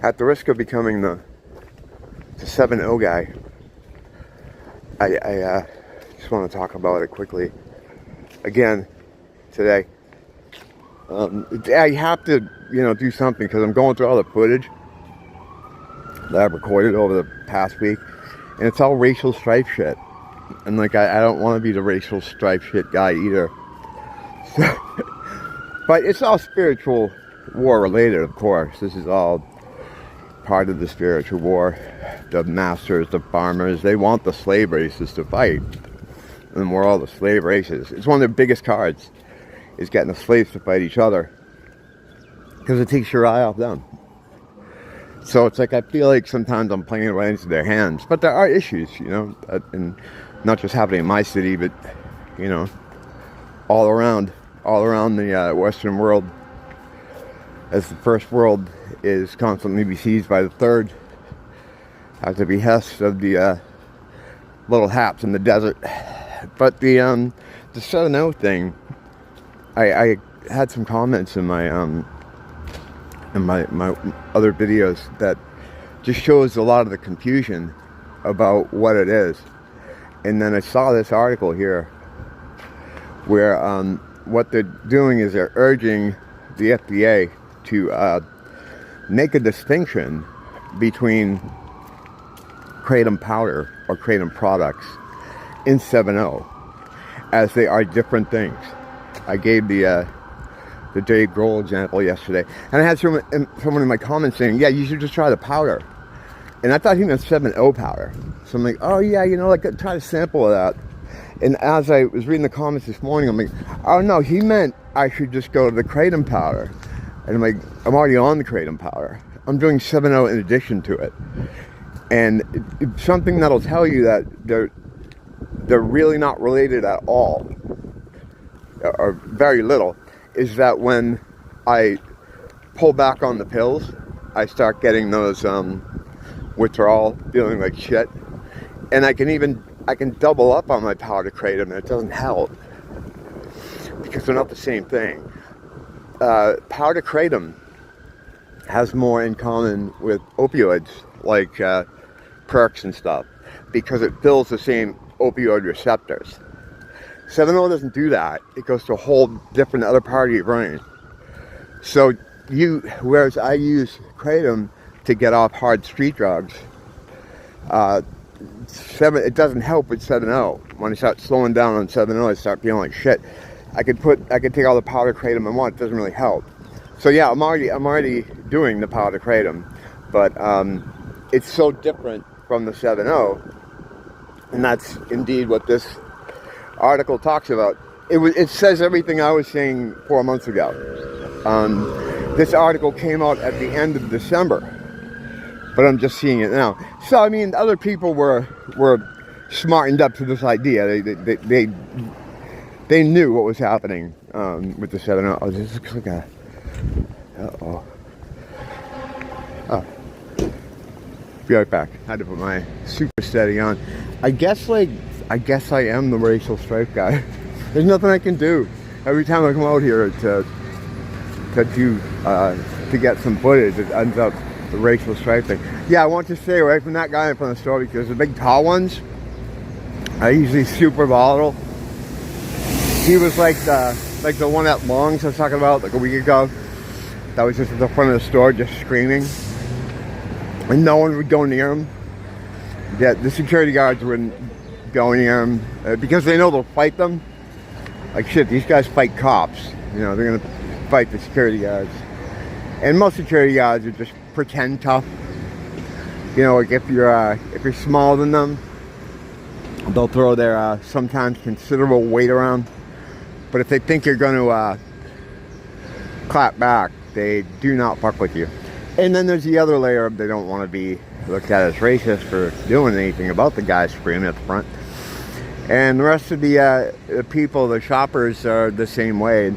At the risk of becoming the 7-0 guy, I just want to talk about it quickly again today. I have to, do something because I'm going through all the footage that I've recorded over the past week, and it's all racial strife shit. And I don't want to be the racial strife shit guy either. So, but it's all spiritual war related, of course. This is all part of the spiritual war. The masters, the farmers, they want the slave races to fight. And we're all the slave races. It's one of their biggest cards, is getting the slaves to fight each other. Because it takes your eye off them. So it's I feel like sometimes I'm playing right into their hands. But there are issues, and not just happening in my city, but, all around the Western world, as the first world is constantly besieged by the third, at the behest of the little haps in the desert. But the 7-0 thing, I had some comments in my other videos that just shows a lot of the confusion about what it is. And then I saw this article here where what they're doing is they're urging the FDA to make a distinction between kratom powder or kratom products in 7-0, as they are different things. I gave the Dave Grohl example yesterday, and I had someone in my comments saying, yeah, you should just try the powder. And I thought he meant 7-0 powder. So I'm like, oh yeah, try to sample of that. And as I was reading the comments this morning, I'm like, oh no, he meant I should just go to the kratom powder. And I'm like, I'm already on the kratom powder. I'm doing 7-0 in addition to it. And it's something that'll tell you that they're really not related at all, or very little, is that when I pull back on the pills, I start getting those withdrawal, feeling like shit. And I can double up on my powder kratom, and it doesn't help because they're not the same thing. Powder kratom has more in common with opioids, like perks and stuff, because it fills the same opioid receptors. 7-0 doesn't do that. It goes to a whole different other part of your brain. So whereas I use kratom to get off hard street drugs, it doesn't help with 7-0. When I start slowing down on 7-0, I start feeling like shit. I could take all the powder kratom I want. It doesn't really help. So yeah, I'm already doing the powder kratom, but it's so different from the 7-0, and that's indeed what this article talks about. It says everything I was saying 4 months ago. This article came out at the end of December, but I'm just seeing it now. So I mean, other people were smartened up to this idea. They knew what was happening with the 7-0. Oh, this looks like a... Uh-oh. Oh. Be right back. Had to put my super steady on. I guess I am the racial strife guy. There's nothing I can do. Every time I come out here to get some footage, it ends up the racial strife thing. Yeah, I want to stay away from that guy in front of the store because the big tall ones are usually super volatile. He was like the one at Long's I was talking about like a week ago. That was just at the front of the store, just screaming, and no one would go near him. Yeah, the security guards wouldn't go near him because they know they'll fight them. Like shit, these guys fight cops. They're gonna fight the security guards, and most security guards are just pretend tough. Like if you're smaller than them, they'll throw their sometimes considerable weight around. But if they think you're going to clap back, they do not fuck with you. And then there's the other layer of they don't want to be looked at as racist for doing anything about the guy screaming at the front. And the rest of the people, the shoppers, are the same way.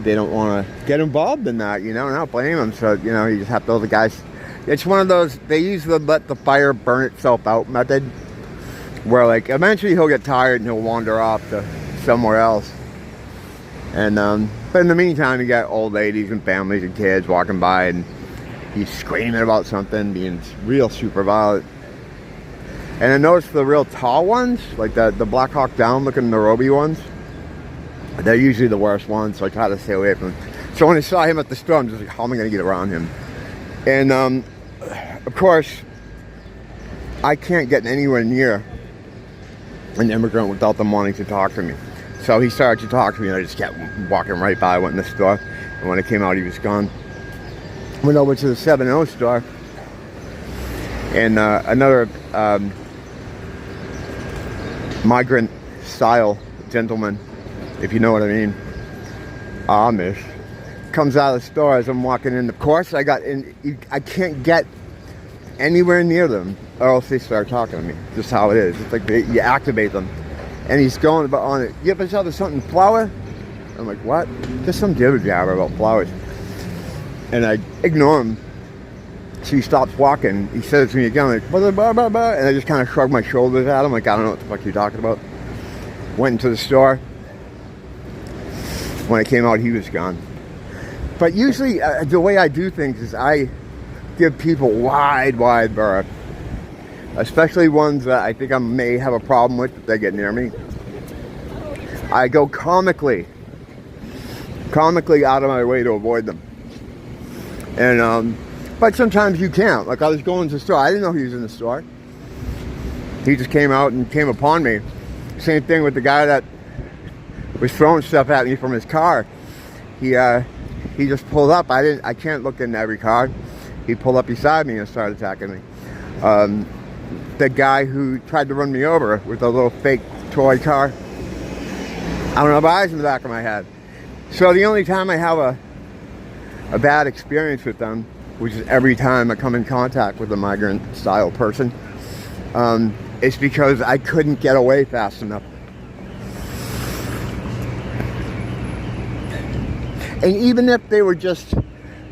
They don't want to get involved in that, and I don't blame them. So, you just have to, the guys, it's one of those, they use the let the fire burn itself out method, where like eventually he'll get tired and he'll wander off to somewhere else. And but in the meantime, you got old ladies and families and kids walking by, and he's screaming about something, being real super violent. And I noticed the real tall ones, like the Black Hawk Down looking Nairobi ones, they're usually the worst ones, so I try to stay away from them. So when I saw him at the store, I'm just like, how am I going to get around him? And of course, I can't get anywhere near an immigrant without them wanting to talk to me. So he started to talk to me, and I just kept walking right by. I went in the store, and when I came out, he was gone. Went over to the 7-0 store, and another migrant style gentleman, if you know what I mean, Amish, comes out of the store as I'm walking in. Of course, I can't get anywhere near them, or else they start talking to me. Just how it is. It's like you activate them. And he's going about on it. You ever saw there's something flower? I'm like, what? Just some jibber jabber about flowers. And I ignore him. So he stops walking. He says to me again, like, blah, blah, blah, blah. And I just kind of shrug my shoulders at him, like, I don't know what the fuck you're talking about. Went into the store. When I came out, he was gone. But usually, the way I do things is I give people wide berth. Especially ones that I think I may have a problem with if they get near me. I go comically out of my way to avoid them. And but sometimes you can't. Like I was going to the store, I didn't know he was in the store. He just came out and came upon me. Same thing with the guy that was throwing stuff at me from his car. He just pulled up. I can't look in every car. He pulled up beside me and started attacking me. The guy who tried to run me over with a little fake toy car. I don't have eyes in the back of my head. So the only time I have a bad experience with them, which is every time I come in contact with a migrant style person, is because I couldn't get away fast enough. And even if they were just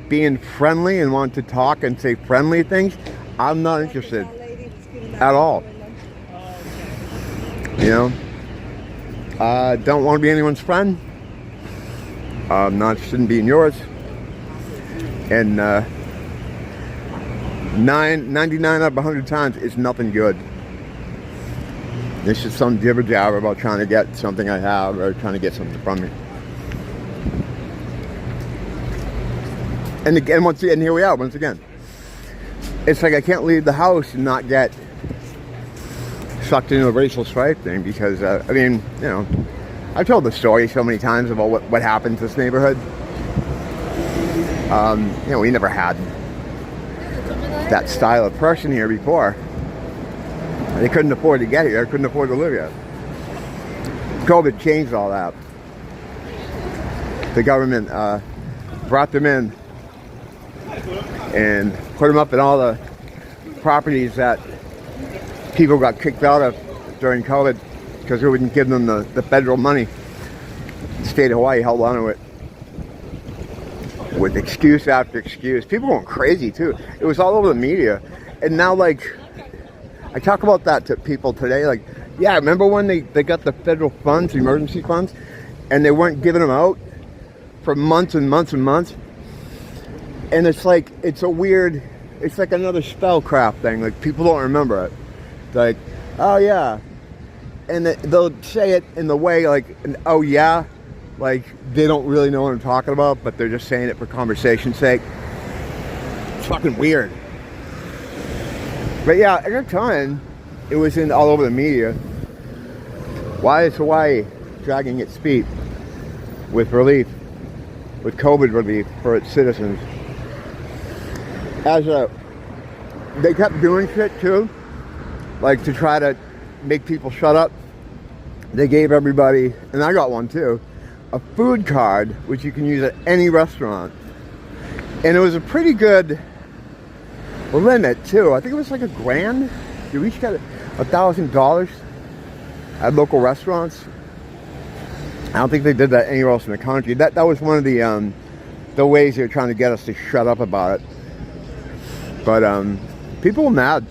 being friendly and want to talk and say friendly things, I'm not interested at all. You know, don't want to be anyone's friend. I'm not interested in being yours. And 99 out of 100 times, it's nothing good. It's just some jibber jabber about trying to get something I have or trying to get something from me. And again, here we are once again. It's like I can't leave the house and not get sucked into a racial strife thing because, I mean, you know, I've told the story so many times about what happened to this neighborhood. You know, we never had that style of person here before. They couldn't afford to get here, couldn't afford to live here. COVID changed all that. The government brought them in and put them up in all the properties that people got kicked out of during COVID because we wouldn't give them the federal money. The state of Hawaii held on to it with excuse after excuse. People went crazy too. It was all over the media. And now, like, I talk about that to people today. Like, yeah, remember when they got the federal funds, the emergency funds, and they weren't giving them out for months and months and months? And it's like, it's like another spellcraft thing. Like, people don't remember it. Like, oh yeah. And they'll say it in the way like, oh yeah, like they don't really know what I'm talking about, but they're just saying it for conversation's sake. It's fucking weird. But yeah, at the time, it was all over the media. Why is Hawaii dragging its feet with COVID relief for its citizens? They kept doing shit too, like to try to make people shut up. They gave everybody, and I got one too, a food card which you can use at any restaurant. And it was a pretty good limit too. I think it was like $1,000. You each got $1,000 at local restaurants. I don't think they did that anywhere else in the country. That was one of the ways they were trying to get us to shut up about it. But people were mad.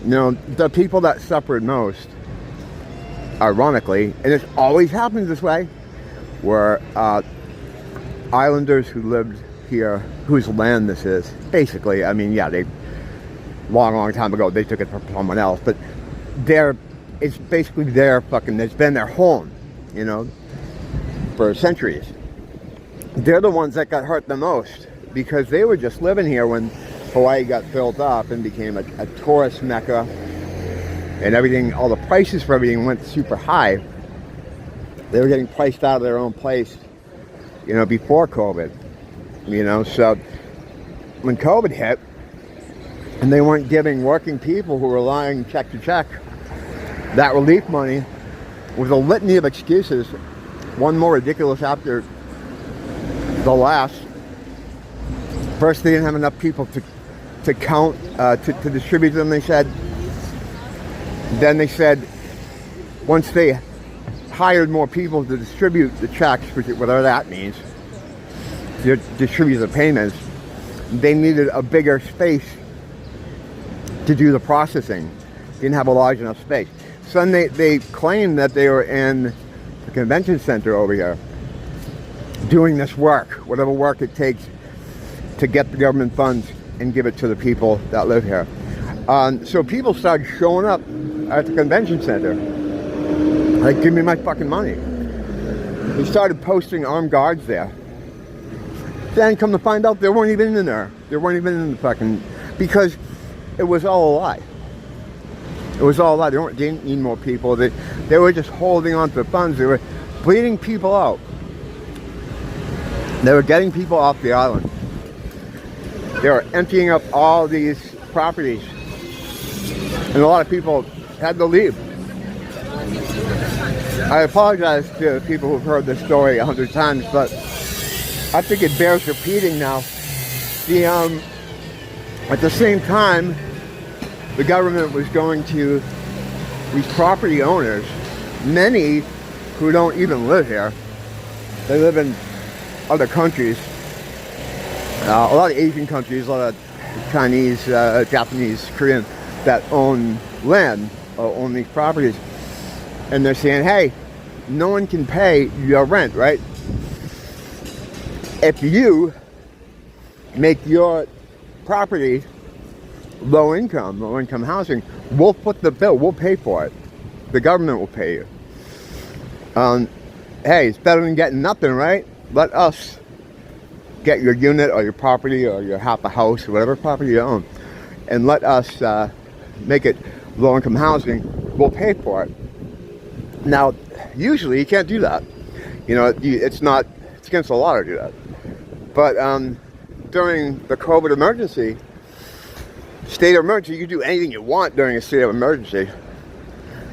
You know, the people that suffered most, ironically, and it always happens this way, were islanders who lived here whose land this is. Basically, I mean, yeah, they long time ago they took it from someone else, but it's basically it's been their home, you know, for centuries. They're the ones that got hurt the most because they were just living here when Hawaii got built up and became a tourist mecca, and everything, all the prices for everything went super high. They were getting priced out of their own place, you know, before COVID, you know. So when COVID hit and they weren't giving working people who were relying check to check that relief money, with a litany of excuses, one more ridiculous after the last. First, they didn't have enough people to count, to distribute them, they said. Then they said once they hired more people to distribute the checks, whatever that means, to distribute the payments, they needed a bigger space to do the processing. Didn't have a large enough space. So then they claimed that they were in the convention center over here doing this work, whatever work it takes to get the government funds and give it to the people that live here. So people started showing up at the convention center, like, give me my fucking money. They started posting armed guards there. Then come to find out, they weren't even in there. They weren't even in the fucking, because it was all a lie. It was all a lie. They didn't need more people. They were just holding on to the funds. They were bleeding people out. They were getting people off the island. They were emptying up all these properties. And a lot of people had to leave. I apologize to people who've heard this story 100 times, but I think it bears repeating now. At the same time, the government was going to these property owners, many who don't even live here. They live in other countries, a lot of Asian countries, a lot of Chinese, Japanese, Korean, that own land, own these properties. And they're saying, hey, no one can pay your rent, right? If you make your property low income housing, we'll foot the bill, we'll pay for it. The government will pay you. Hey, it's better than getting nothing, right? Let us get your unit or your property or your half a house or whatever property you own, and let us make it low income housing. We'll pay for it. Now, usually you can't do that. You know, it's against the law to do that. But during the COVID emergency, state of emergency, you can do anything you want during a state of emergency.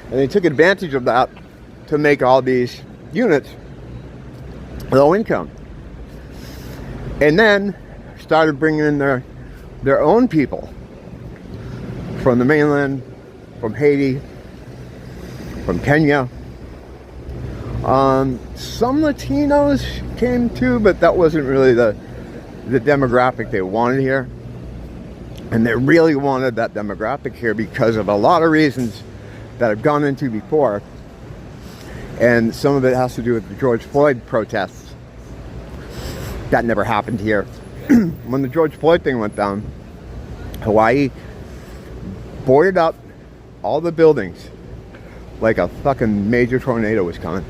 And they took advantage of that to make all these units low income. And then started bringing in their own people from the mainland, from Haiti, from Kenya. Some Latinos came too, but that wasn't really the demographic they wanted here. And they really wanted that demographic here because of a lot of reasons that I've gone into before. And some of it has to do with the George Floyd protests. That never happened here. When the George Floyd thing went down, Hawaii boarded up all the buildings like a fucking major tornado was coming.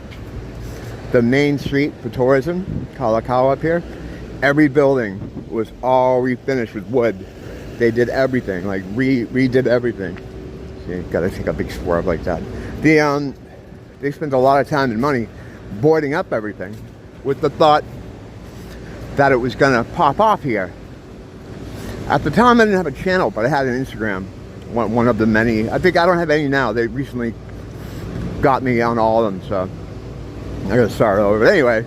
The main street for tourism, Kalakaua up here, every building was all refinished with wood. They did everything, like redid everything. See, gotta take a big swerve like that. They spent a lot of time and money boarding up everything with the thought that it was gonna pop off here. At the time I didn't have a channel, but I had an Instagram, one of the many. I think I don't have any now. They recently got me on all of them, so I gotta start over. But anyway,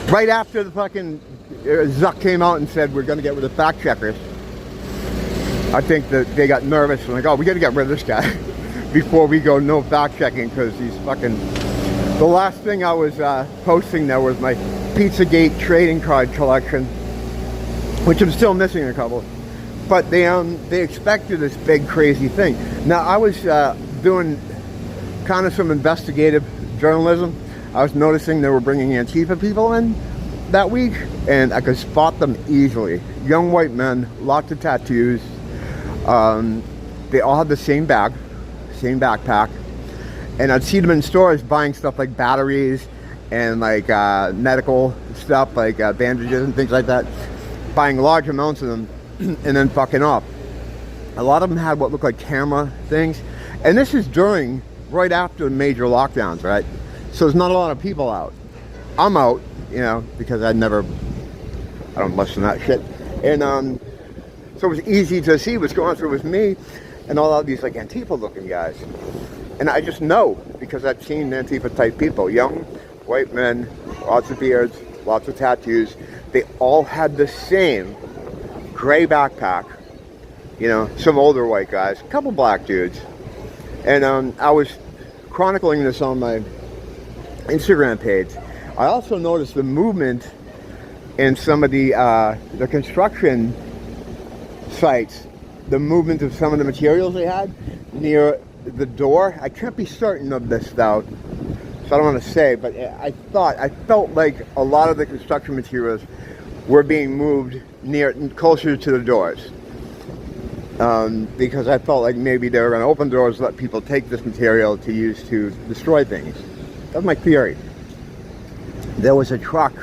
right after the fucking Zuck came out and said we're gonna get rid of fact checkers, I think that they got nervous and like, oh, we gotta get rid of this guy before we go no fact checking, because he's fucking. The last thing I was posting there was my Pizzagate trading card collection, which I'm still missing a couple. But they expected this big crazy thing. Now I was doing kind of some investigative journalism. I was noticing they were bringing Antifa people in that week, and I could spot them easily. Young white men, lots of tattoos. They all had the same bag, same backpack, and I'd see them in stores buying stuff like batteries and like medical stuff, like bandages and things like that, buying large amounts of them and then fucking off. A lot of them had what looked like camera things, and this is right after the major lockdowns, right? So there's not a lot of people out. I'm out, you know, because I don't listen to that shit. And so it was easy to see what's going through with me and all of these like Antifa looking guys. And I just know, because I've seen Antifa type people, young white men, lots of beards, lots of tattoos. They all had the same gray backpack, you know, some older white guys, a couple black dudes. And I was chronicling this on my Instagram page. I also noticed the movement in some of the construction sites, the movement of some of the materials they had near the door. I can't be certain of this though, so I don't want to say, but I felt like a lot of the construction materials were being moved closer to the doors. Because I felt like maybe they were going to open doors, let people take this material to use to destroy things. That's my theory. There was a truck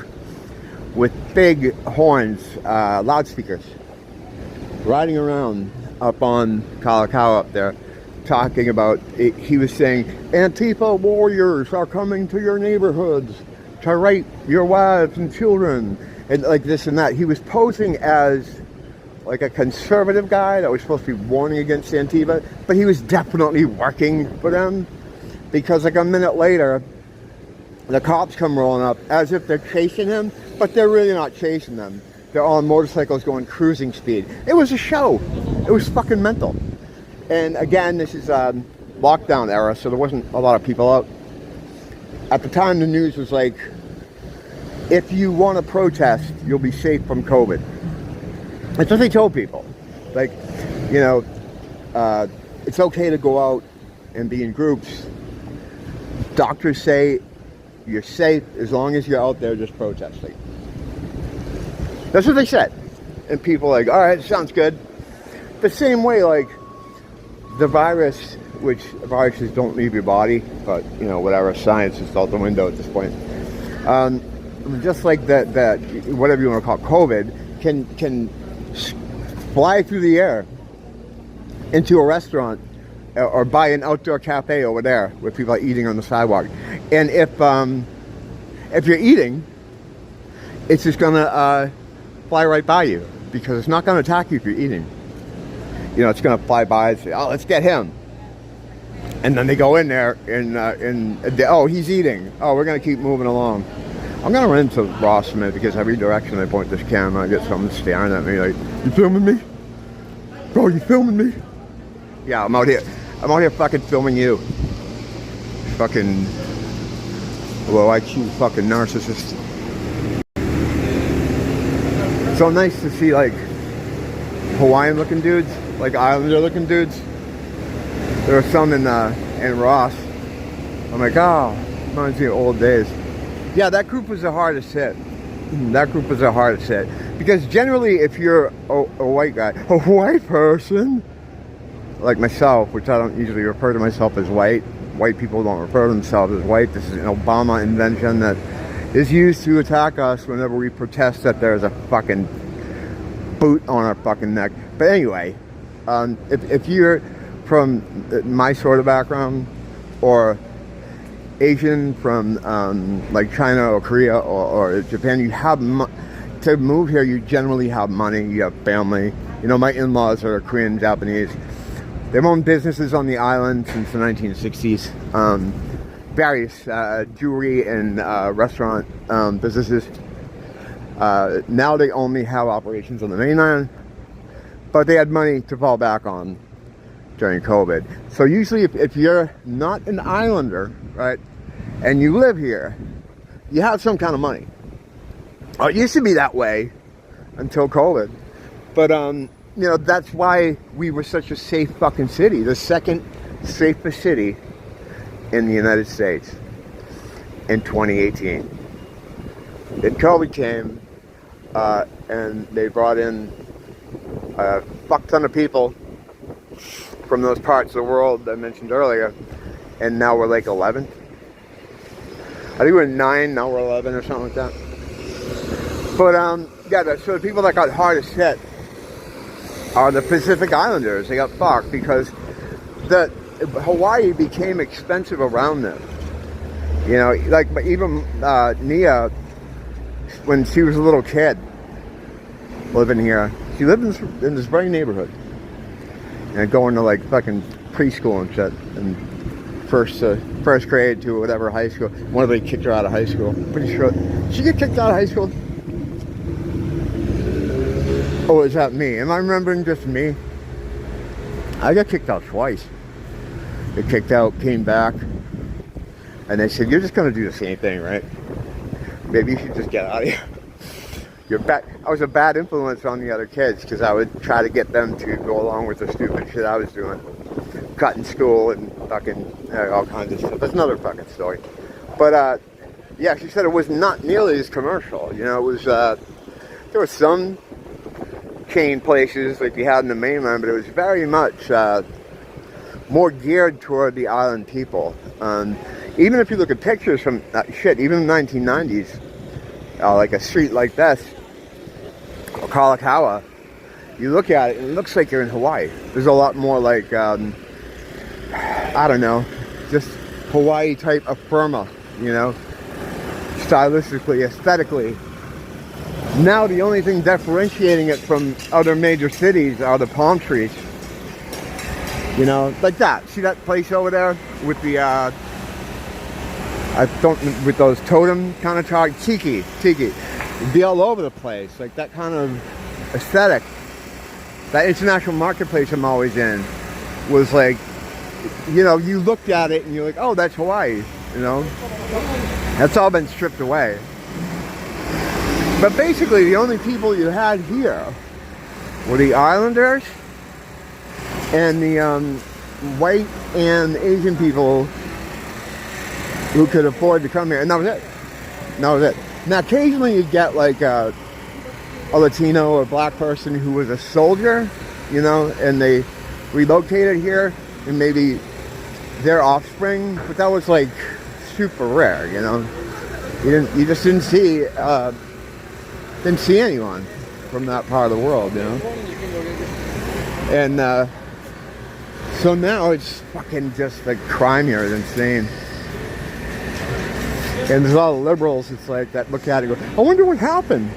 with big horns, loudspeakers, riding around up on Kalakaua up there, talking about, he was saying, Antifa warriors are coming to your neighborhoods to rape your wives and children, and like this and that. He was posing as like a conservative guy that was supposed to be warning against Antifa, but he was definitely working for them, because like a minute later, the cops come rolling up as if they're chasing him, but they're really not chasing them. They're on motorcycles going cruising speed. It was a show. It was fucking mental. And again, this is lockdown era, so there wasn't a lot of people out. At the time, the news was like, if you want to protest, you'll be safe from COVID. That's what they told people. Like, you know, it's okay to go out and be in groups. Doctors say you're safe as long as you're out there just protesting. That's what they said. And people are like, all right, sounds good. The same way, like, the virus, which viruses don't leave your body, but, you know, whatever, science is out the window at this point. Just like that, whatever you want to call it, COVID, can fly through the air into a restaurant or by an outdoor cafe over there where people are eating on the sidewalk. And if you're eating, it's just gonna fly right by you, because it's not gonna attack you if you're eating. You know, it's gonna fly by and say, "Oh, let's get him." And then they go in there and oh, he's eating. Oh, we're gonna keep moving along. I'm gonna run into Ross a minute, because every direction I point this camera, I get someone staring at me like, "You filming me? Bro, you filming me?" Yeah, I'm out here fucking filming you. Fucking low IQ fucking narcissist. So nice to see like Hawaiian looking dudes, like Islander looking dudes. There were some in Ross. I'm like, oh, reminds me of old days. Yeah, that group was the hardest hit. That group was the hardest hit. Because generally, if you're a white guy, a white person, like myself, which I don't usually refer to myself as white. White people don't refer to themselves as white. This is an Obama invention that is used to attack us whenever we protest that there's a fucking boot on our fucking neck. But anyway, if you're from my sort of background, or Asian from like China or Korea or Japan, you have to move here. You generally have money. You have family. You know, my in-laws are Korean, Japanese. They've owned businesses on the island since the 1960s. Various jewelry and restaurant businesses. Now they only have operations on the mainland, but they had money to fall back on during COVID. So usually if you're not an islander, right, and you live here, you have some kind of money. It used to be that way until COVID. But you know, that's why we were such a safe fucking city. The second safest city in the United States in 2018. And COVID came, and they brought in a fuck ton of people from those parts of the world that I mentioned earlier, and now we're like 11. I think we're 9, now we're 11 or something like that. But yeah, so the people that got hardest hit are the Pacific Islanders. They got fucked because Hawaii became expensive around them. You know, like even Nia, when she was a little kid living here, she lived in this very neighborhood and going to like fucking preschool and shit, and first grade to whatever high school. One of them kicked her out of high school. I'm pretty sure. Did she get kicked out of high school? Oh, is that me? Am I remembering just me? I got kicked out twice. Got kicked out, came back, and they said, "You're just gonna do the same thing, right? Maybe you should just get out of here." You're bad. I was a bad influence on the other kids because I would try to get them to go along with the stupid shit I was doing, cutting school and fucking all kinds of stuff. That's another fucking story. But yeah, she said it was not nearly as commercial. You know, it was there were some chain places like you had in the mainland, but it was very much more geared toward the island people. Even if you look at pictures from even in the 1990s, like a street like this, Kalakaua, you look at it and it looks like you're in Hawaii. There's a lot more like, I don't know, just Hawaii type of firma, you know, stylistically, aesthetically. Now the only thing differentiating it from other major cities are the palm trees. You know, like that. See that place over there with the, with those totem kind of tiki. It'd be all over the place, like that kind of aesthetic. That international marketplace I'm always in was like, you know, you looked at it and you're like, oh, that's Hawaii, you know? That's all been stripped away. But basically, the only people you had here were the Islanders and the white and Asian people who could afford to come here. And that was it. Now, occasionally you get like a Latino or black person who was a soldier, you know, and they relocated here, and maybe their offspring, but that was like super rare, you know. You just didn't see anyone from that part of the world, you know. And so now it's fucking just like crime here is insane. And there's a lot of liberals, it's like that look at it and go, I wonder what happened.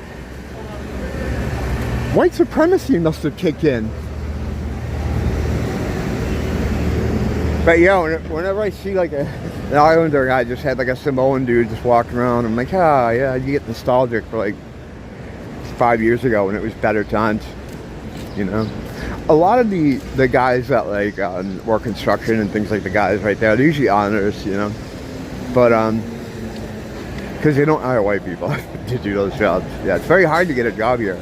White supremacy must have kicked in. But yeah, whenever I see like an Islander guy just had like a Samoan dude just walking around, I'm like, ah, yeah, you get nostalgic for like 5 years ago when it was better times, you know. A lot of the guys that like work construction and things like the guys right there, they're usually Islanders, you know. But because they don't hire white people to do those jobs. Yeah, it's very hard to get a job here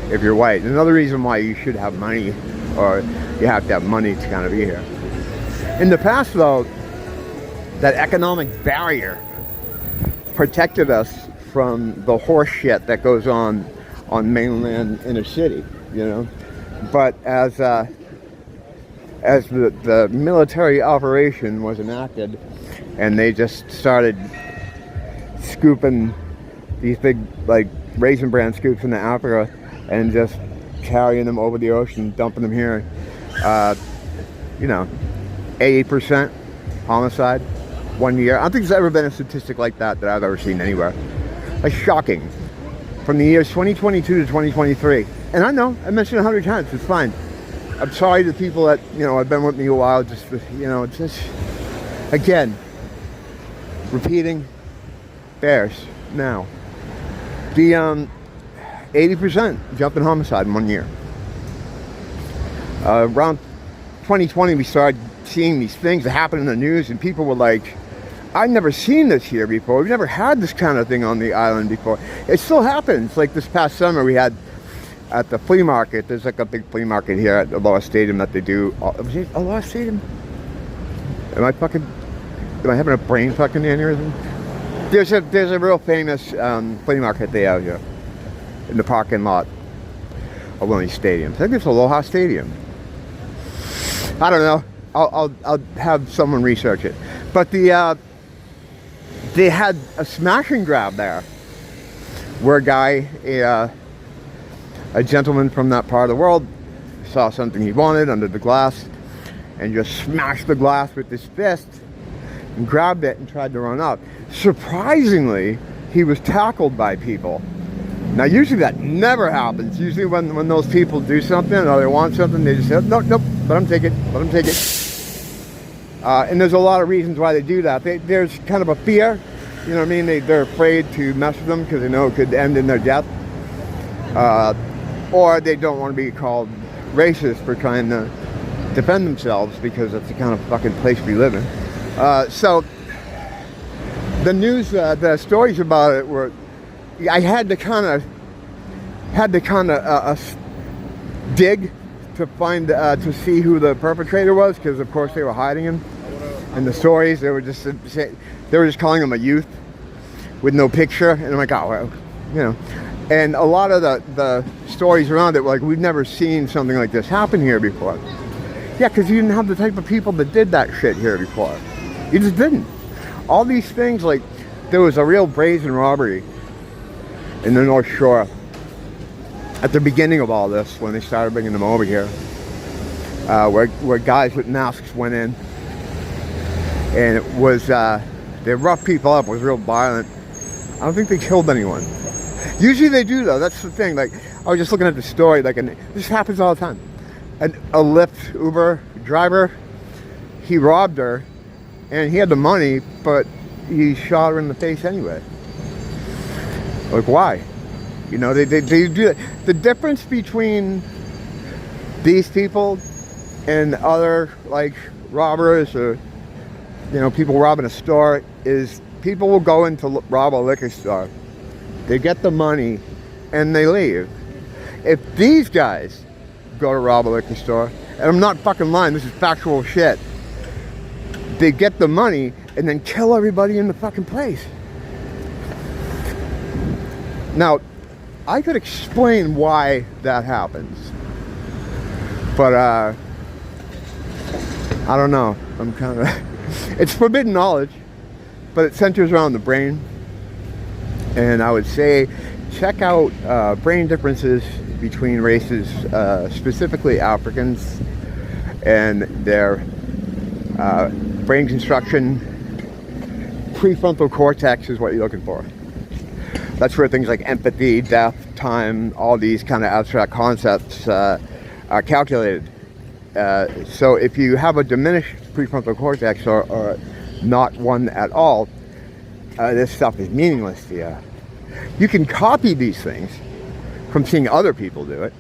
if you're white. Another reason why you should have money, or you have to have money to kind of be here. In the past, though, that economic barrier protected us from the horse shit that goes on mainland inner city, you know. But as the military operation was enacted, and they just started scooping these big like Raisin Bran scoops into Africa and just carrying them over the ocean, dumping them here, you know, 80% homicide 1 year. I don't think there's ever been a statistic like that I've ever seen anywhere. Like, shocking. From the years 2022 to 2023. And I know, I mentioned it 100 times, it's fine. I'm sorry to people that, you know, have been with me a while, just, you know, it's just, again, repeating, bears now. The 80% jump in homicide in 1 year. Around 2020, we started seeing these things that happen in the news, and people were like, I've never seen this here before. We've never had this kind of thing on the island before. It still happens. Like this past summer, we had at the flea market, there's like a big flea market here at Aloha Stadium that they do. Was it Aloha Stadium? Am I having a brain fucking aneurysm? There's a real famous flea market they have here in the parking lot of one of these stadiums. I think it's Aloha Stadium. I don't know. I'll have someone research it. But they had a smash and grab there, where a gentleman from that part of the world saw something he wanted under the glass and just smashed the glass with his fist and grabbed it and tried to run out. Surprisingly, he was tackled by people. Now, usually that never happens. Usually when those people do something or they want something, they just say, nope, let them take it, and there's a lot of reasons why they do that. There's kind of a fear, you know what I mean? They're afraid to mess with them because they know it could end in their death. Or they don't want to be called racist for trying to defend themselves, because that's the kind of fucking place we live in. So the news, the stories about it were, I had to kind of dig to find to see who the perpetrator was, because of course they were hiding him. And the stories, they were just calling him a youth with no picture, and I'm like, oh, well, you know. And a lot of the stories around it were like, we've never seen something like this happen here before. Yeah, because you didn't have the type of people that did that shit here before. You just didn't. All these things, like, there was a real brazen robbery in the North Shore at the beginning of all this, when they started bringing them over here, where guys with masks went in, and it was, they roughed people up. It was real violent. I don't think they killed anyone. Usually they do, though. That's the thing. Like, I was just looking at the story, like, and this happens all the time. A Lyft Uber driver, he robbed her, and he had the money, but he shot her in the face anyway. Like, why? You know, they do that. The difference between these people and other, like, robbers, or, you know, people robbing a store, is people will go in to rob a liquor store. They get the money and they leave. If these guys go to rob a liquor store, and I'm not fucking lying, this is factual shit, they get the money and then kill everybody in the fucking place. Now, I could explain why that happens, but I don't know. I'm kind of it's forbidden knowledge, but it centers around the brain. And I would say check out brain differences between races, specifically Africans, and their brain construction. Prefrontal cortex is what you're looking for. That's where things like empathy, death, time, all these kind of abstract concepts are calculated. So if you have a diminished prefrontal cortex, or not one at all, this stuff is meaningless to you. You can copy these things from seeing other people do it.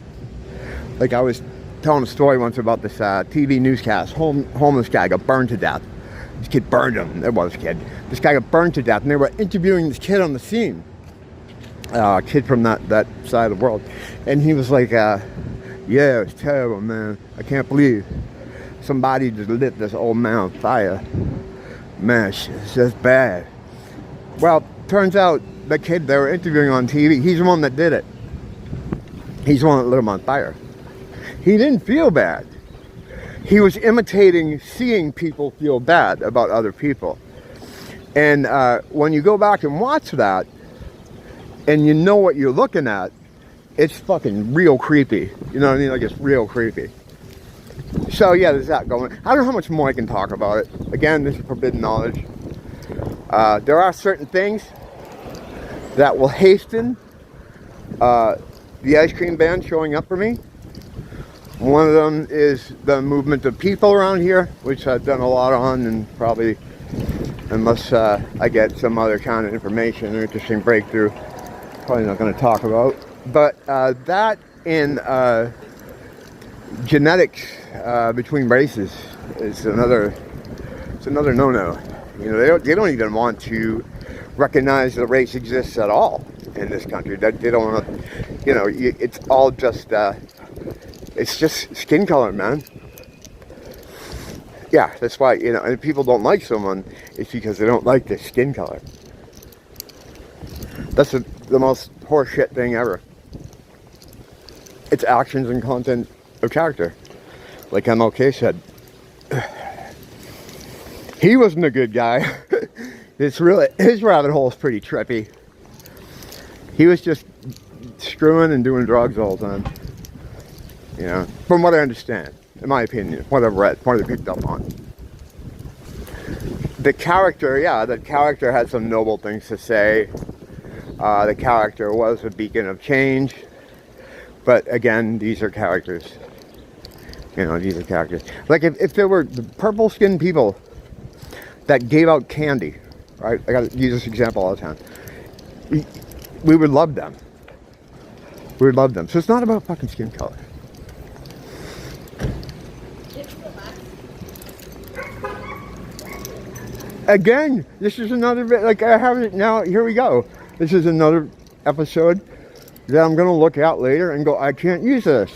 Like, I was telling a story once about this TV newscast. Homeless guy got burned to death. This kid burned him. It was a kid. This guy got burned to death, and they were interviewing this kid on the scene. A kid from that side of the world. And he was like, yeah, it's terrible, man. I can't believe somebody just lit this old man on fire. Man, it's just bad. Well, turns out the kid they were interviewing on TV, he's the one that did it. He's the one that lit him on fire. He didn't feel bad. He was imitating seeing people feel bad about other people. And when you go back and watch that, and you know what you're looking at, it's fucking real creepy. You know what I mean? Like, it's real creepy. So yeah, there's that going. I don't know how much more I can talk about it. Again, this is forbidden knowledge. There are certain things that will hasten the ice cream ban showing up for me. One of them is the movement of people around here, which I've done a lot on, and probably, unless I get some other kind of information or interesting breakthrough, probably not going to talk about. But that in genetics between races is another no-no. You know, they don't even want to recognize the race exists at all in this country. They don't want to, you know, it's all just, it's just skin color, man. Yeah, that's why, you know, and if people don't like someone, it's because they don't like their skin color. That's the most horseshit thing ever. It's actions and content of character. Like MLK said. He wasn't a good guy. His rabbit hole is pretty trippy. He was just screwing and doing drugs all the time. You know, from what I understand, in my opinion, what I've read, what I picked up on. The character, yeah, the character had some noble things to say. The character was a beacon of change. But again, these are characters. You know, these are characters. Like if there were the purple-skinned people that gave out candy, right? I gotta use this example all the time. We would love them. We would love them. So it's not about fucking skin color. Again, this is another bit, like I have it now, here we go. This is another episode that I'm going to look at later and go, I can't use this.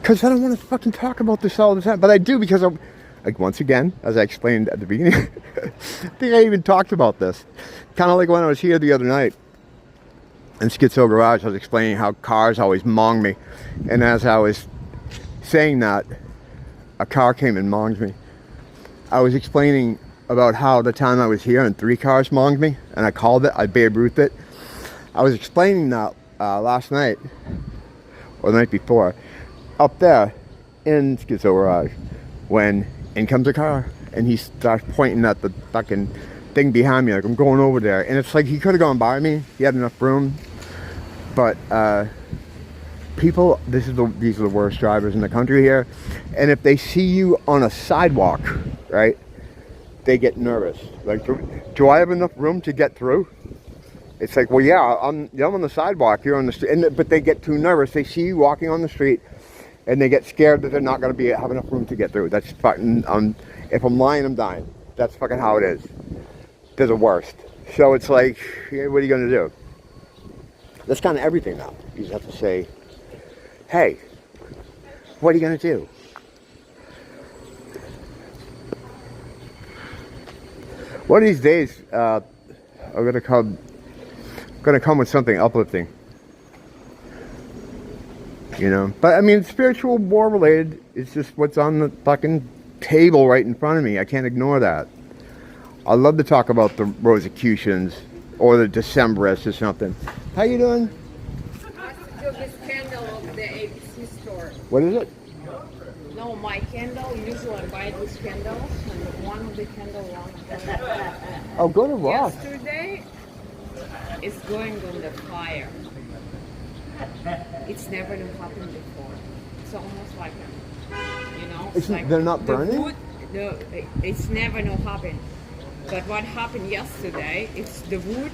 Because I don't want to fucking talk about this all the time. But I do because I'm, like once again, as I explained at the beginning, I think I even talked about this. Kind of like when I was here the other night in Schizo Garage, I was explaining how cars always mong me. And as I was saying that, a car came and monged me. I was explaining about how the time I was here and 3 cars monged me, and I called it, I Babe Ruthed it. I was explaining that last night, or the night before, up there in Schizo Garage, when in comes a car, and he starts pointing at the fucking thing behind me, like I'm going over there, and it's like he could have gone by me, he had enough room, but people, these are the worst drivers in the country here, and if they see you on a sidewalk, right, they get nervous. Like, do I have enough room to get through? It's like, well, yeah, I'm on the sidewalk, you're on the street, but they get too nervous. They see you walking on the street, and they get scared that they're not going to have enough room to get through. That's fucking, if I'm lying, I'm dying. That's fucking how it is. They're the worst. So it's like, what are you going to do? That's kind of everything now. You just have to say, hey, what are you going to do? One of these days, I'm going to come with something uplifting. You know? But, I mean, spiritual, war related. It's just what's on the fucking table right in front of me. I can't ignore that. I love to talk about the Rosicrucians or the Decemberists or something. How you doing? I took this candle of the ABC store. What is it? No, my candle. Usually I buy these candles, and one of the candle Oh, go to Ross. Yesterday, it's going on the fire. It's never happened before. It's almost like, you know, It's like they're not the burning? wood, no, it's never happened. But what happened yesterday, it's the wood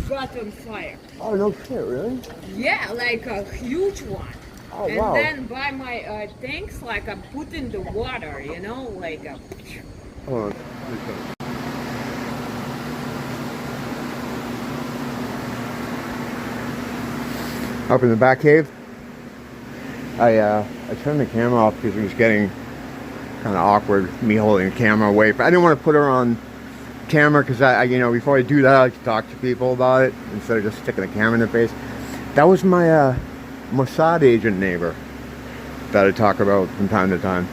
got on fire. Oh, no shit, really? Yeah, like a huge one. Oh, and wow. then by my tanks, like I put in the water, you know, like a... Hold on. Up in the back cave, I turned the camera off because it was getting kind of awkward, me holding the camera away. But I didn't want to put her on camera because I, you know, before I do that, I like to talk to people about it instead of just sticking the camera in their face. That was my Mossad agent neighbor that I talk about from time to time.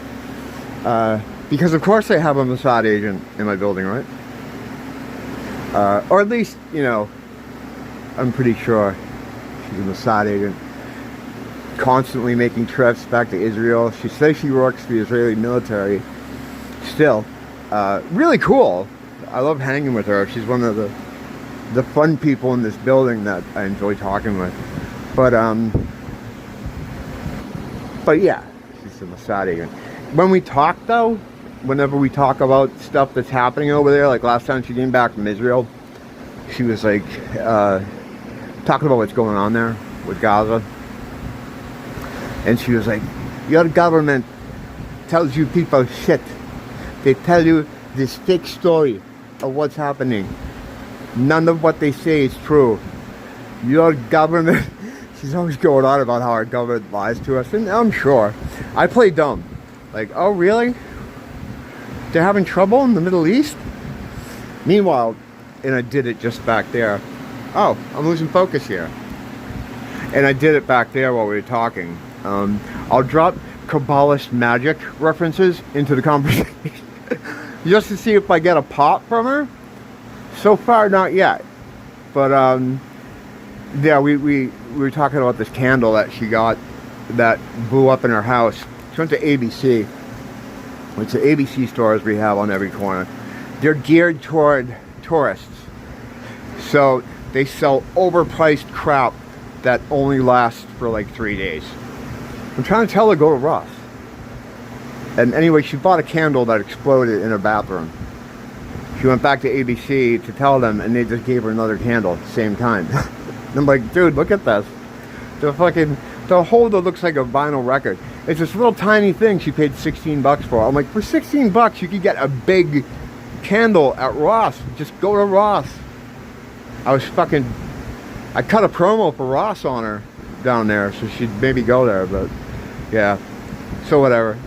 Because of course I have a Mossad agent in my building, right? Or at least, you know, I'm pretty sure she's a Mossad agent. Constantly making trips back to Israel. She says she works for the Israeli military. Still, really cool. I love hanging with her. She's one of the fun people in this building that I enjoy talking with. But yeah, she's a Mossad agent. When we talk though, whenever we talk about stuff that's happening over there, like last time she came back from Israel, she was like talking about what's going on there with Gaza. And she was like, your government tells you people shit. They tell you this fake story of what's happening. None of what they say is true. Your government... She's always going on about how our government lies to us. And I'm sure. I play dumb. Like, oh really? They're having trouble in the Middle East. Meanwhile, and I did it just back there. Oh, I'm losing focus here. And I did it back there while we were talking. I'll drop Kabbalist magic references into the conversation just to see if I get a pop from her. So far, not yet. But yeah, we were talking about this candle that she got that blew up in her house. She went to ABC. It's the ABC stores we have on every corner. They're geared toward tourists. So they sell overpriced crap that only lasts for like 3 days. I'm trying to tell her to go to Ross. And anyway, she bought a candle that exploded in her bathroom. She went back to ABC to tell them, and they just gave her another candle at the same time. And I'm like, dude, look at this. The holder looks like a vinyl record. It's this little tiny thing she paid 16 bucks for. I'm like, for 16 bucks, you could get a big candle at Ross. Just go to Ross. I cut a promo for Ross on her down there, so she'd maybe go there, but yeah. So whatever.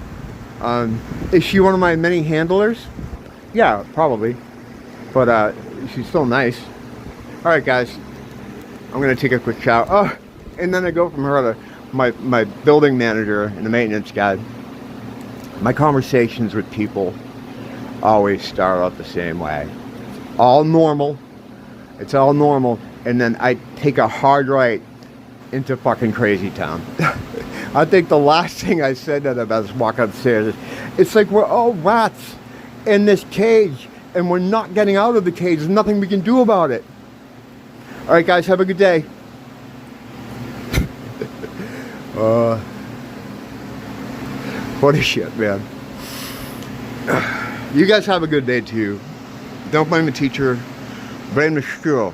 Is she one of my many handlers? Yeah, probably. But she's still nice. Alright guys, I'm gonna take a quick shower. Oh, and then I go from her to my building manager and the maintenance guy. My conversations with people always start out the same way. All normal. It's all normal. And then I take a hard right into fucking crazy town. I think the last thing I said to them as I was walking upstairs is, it's like we're all rats in this cage and we're not getting out of the cage. There's nothing we can do about it. Alright guys, have a good day. What a shit, man. You guys have a good day too. Don't blame the teacher, blame the school.